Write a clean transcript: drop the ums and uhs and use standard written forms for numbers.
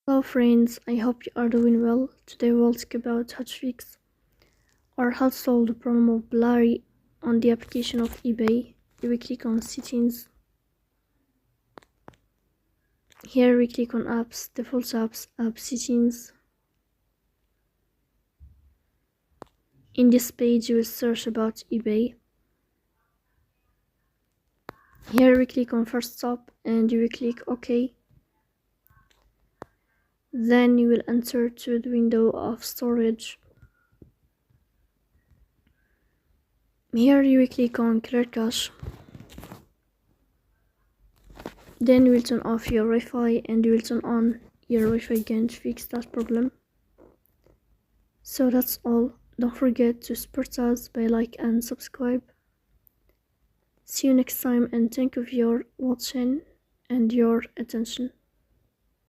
Hello friends, I hope you are doing well. Today we'll talk about how to fix or how to solve the problem of Blurry on the application of eBay. We click on settings. Here we click on apps, default apps, app settings. In this page you will search about eBay. Here we click on first stop and you will click OK. Then you will enter to the window of storage. Here you will click on clear cache. Then you will turn off your Wi-Fi and you will turn on your Wi-Fi again to fix that problem. So that's all. Don't forget to support us by like and subscribe. See you next time and thank you for your watching and your attention.